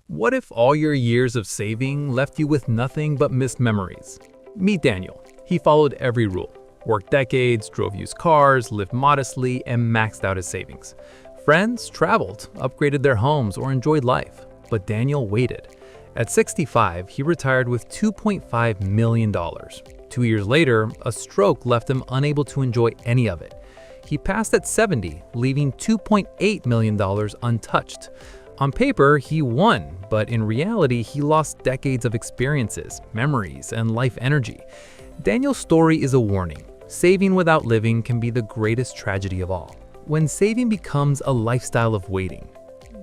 What if all your years of saving left you with nothing but missed memories? Meet Daniel. He followed every rule, worked decades, drove used cars, lived modestly, and maxed out his savings. Friends traveled, upgraded their homes, or enjoyed life. But Daniel waited. At 65, he retired with $2.5 million. 2 years later, a stroke left him unable to enjoy any of it. He passed at 70, leaving $2.8 million untouched. On paper, he won, but in reality, he lost decades of experiences, memories, and life energy. Daniel's story is a warning. Saving without living can be the greatest tragedy of all. When saving becomes a lifestyle of waiting.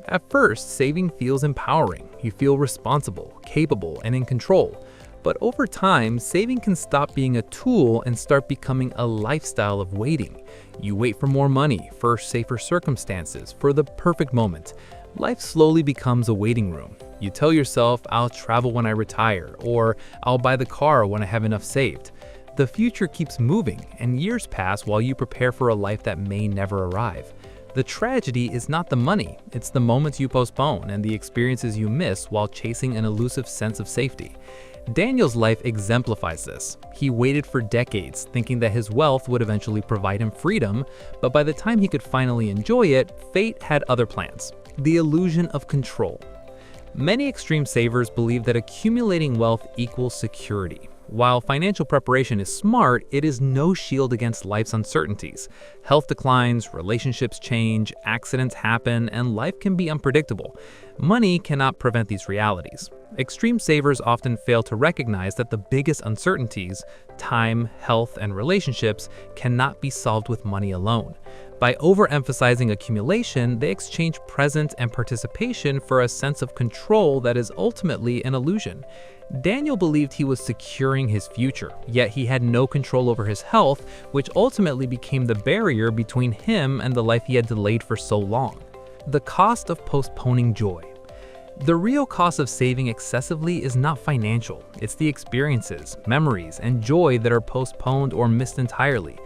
At first, saving feels empowering. You feel responsible, capable, and in control. But over time, saving can stop being a tool and start becoming a lifestyle of waiting. You wait for more money, for safer circumstances, for the perfect moment. Life slowly becomes a waiting room. You tell yourself, I'll travel when I retire, or I'll buy the car when I have enough saved. The future keeps moving, and years pass while you prepare for a life that may never arrive. The tragedy is not the money, it's the moments you postpone and the experiences you miss while chasing an elusive sense of safety. Daniel's life exemplifies this. He waited for decades, thinking that his wealth would eventually provide him freedom, but by the time he could finally enjoy it, fate had other plans. The illusion of control. Many extreme savers believe that accumulating wealth equals security. While financial preparation is smart, it is no shield against life's uncertainties. Health declines, relationships change, accidents happen, and life can be unpredictable. Money cannot prevent these realities. Extreme savers often fail to recognize that the biggest uncertainties, time, health, and relationships, cannot be solved with money alone. By overemphasizing accumulation, they exchange presence and participation for a sense of control that is ultimately an illusion. Daniel believed he was securing his future, yet he had no control over his health, which ultimately became the barrier between him and the life he had delayed for so long. The cost of postponing joy. The real cost of saving excessively is not financial. It's the experiences, memories, and joy that are postponed or missed entirely.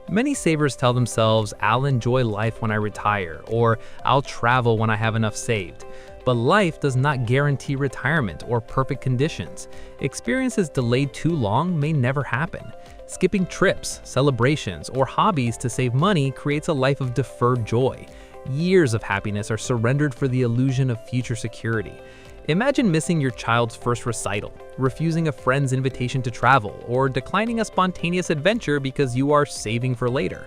Many savers tell themselves, I'll enjoy life when I retire, or I'll travel when I have enough saved. But life does not guarantee retirement or perfect conditions. Experiences delayed too long may never happen. Skipping trips, celebrations, or hobbies to save money creates a life of deferred joy. Years of happiness are surrendered for the illusion of future security. Imagine missing your child's first recital, refusing a friend's invitation to travel, or declining a spontaneous adventure because you are saving for later.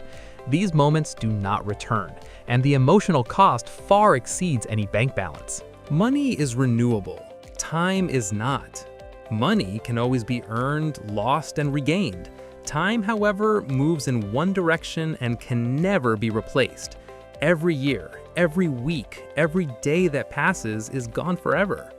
These moments do not return, and the emotional cost far exceeds any bank balance. Money is renewable. Time is not. Money can always be earned, lost, and regained. Time, however, moves in one direction and can never be replaced. Every year, every week, every day that passes is gone forever.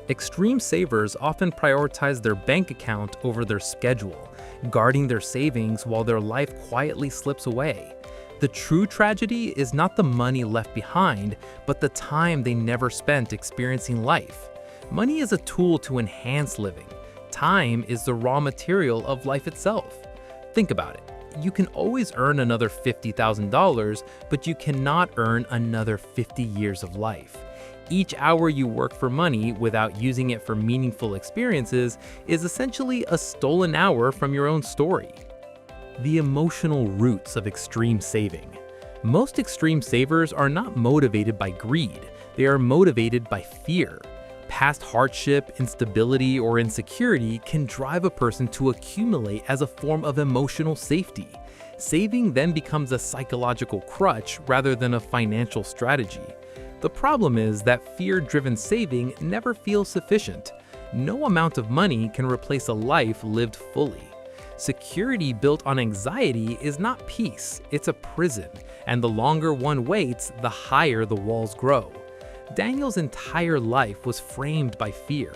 Extreme savers often prioritize their bank account over their schedule, guarding their savings while their life quietly slips away. The true tragedy is not the money left behind, but the time they never spent experiencing life. Money is a tool to enhance living. Time is the raw material of life itself. Think about it. You can always earn another $50,000, but you cannot earn another 50 years of life. Each hour you work for money without using it for meaningful experiences is essentially a stolen hour from your own story. The emotional roots of extreme saving. Most extreme savers are not motivated by greed, they are motivated by fear. Past hardship, instability, or insecurity can drive a person to accumulate as a form of emotional safety. Saving then becomes a psychological crutch rather than a financial strategy. The problem is that fear-driven saving never feels sufficient. No amount of money can replace a life lived fully. Security built on anxiety is not peace, it's a prison, and the longer one waits, the higher the walls grow. Daniel's entire life was framed by fear.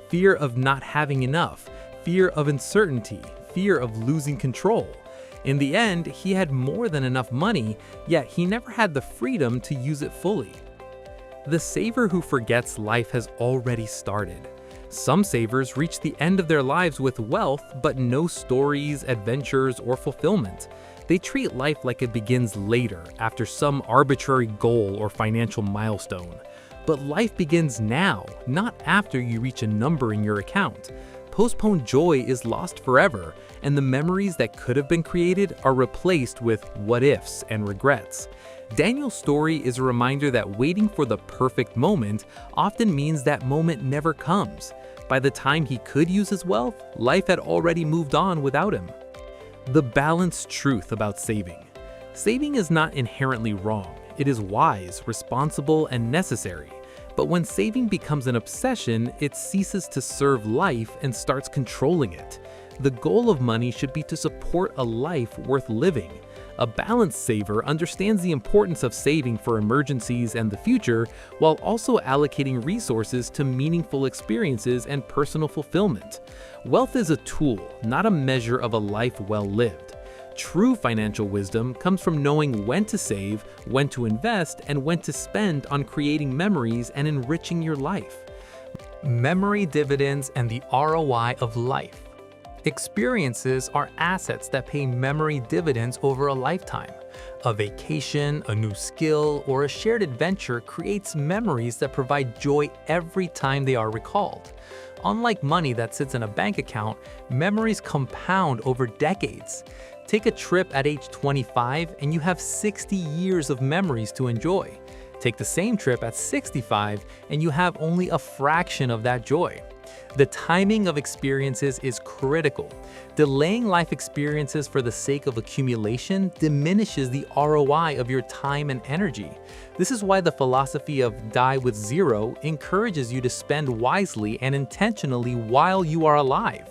Fear of not having enough, fear of uncertainty, fear of losing control. In the end, he had more than enough money, yet he never had the freedom to use it fully. The saver who forgets life has already started. Some savers reach the end of their lives with wealth, but no stories, adventures, or fulfillment. They treat life like it begins later, after some arbitrary goal or financial milestone. But life begins now, not after you reach a number in your account. Postponed joy is lost forever, and the memories that could have been created are replaced with what-ifs and regrets. Daniel's story is a reminder that waiting for the perfect moment often means that moment never comes. By the time he could use his wealth, life had already moved on without him. The balanced truth about saving. Saving is not inherently wrong. It is wise, responsible, and necessary. But when saving becomes an obsession, it ceases to serve life and starts controlling it. The goal of money should be to support a life worth living. A balanced saver understands the importance of saving for emergencies and the future, while also allocating resources to meaningful experiences and personal fulfillment. Wealth is a tool, not a measure of a life well lived. True financial wisdom comes from knowing when to save, when to invest, and when to spend on creating memories and enriching your life. Memory dividends and the ROI of life. Experiences are assets that pay memory dividends over a lifetime. A vacation, a new skill, or a shared adventure creates memories that provide joy every time they are recalled. Unlike money that sits in a bank account, memories compound over decades. Take a trip at age 25 and you have 60 years of memories to enjoy. Take the same trip at 65 and you have only a fraction of that joy. The timing of experiences is critical. Delaying life experiences for the sake of accumulation diminishes the ROI of your time and energy. This is why the philosophy of die with zero encourages you to spend wisely and intentionally while you are alive.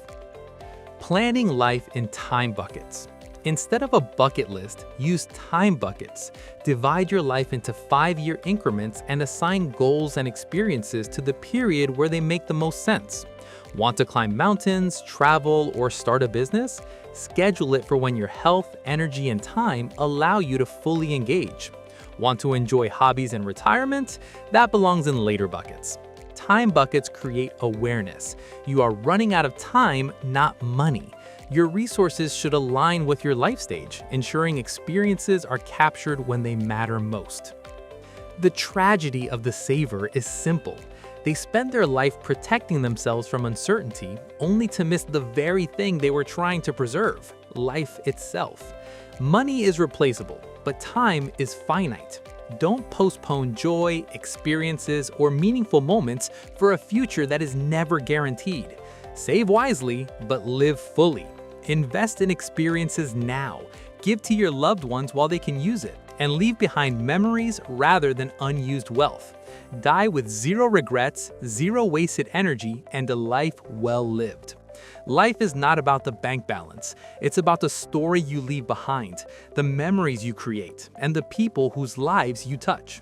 Planning life in time buckets. Instead of a bucket list, use time buckets. Divide your life into 5-year increments and assign goals and experiences to the period where they make the most sense. Want to climb mountains, travel, or start a business? Schedule it for when your health, energy, and time allow you to fully engage. Want to enjoy hobbies and retirement? That belongs in later buckets. Time buckets create awareness. You are running out of time, not money. Your resources should align with your life stage, ensuring experiences are captured when they matter most. The tragedy of the saver is simple. They spend their life protecting themselves from uncertainty, only to miss the very thing they were trying to preserve, life itself. Money is replaceable, but time is finite. Don't postpone joy, experiences, or meaningful moments for a future that is never guaranteed. Save wisely, but live fully. Invest in experiences now. Give to your loved ones while they can use it, and leave behind memories rather than unused wealth. Die with zero regrets, zero wasted energy, and a life well lived. Life is not about the bank balance. It's about the story you leave behind, the memories you create, and the people whose lives you touch.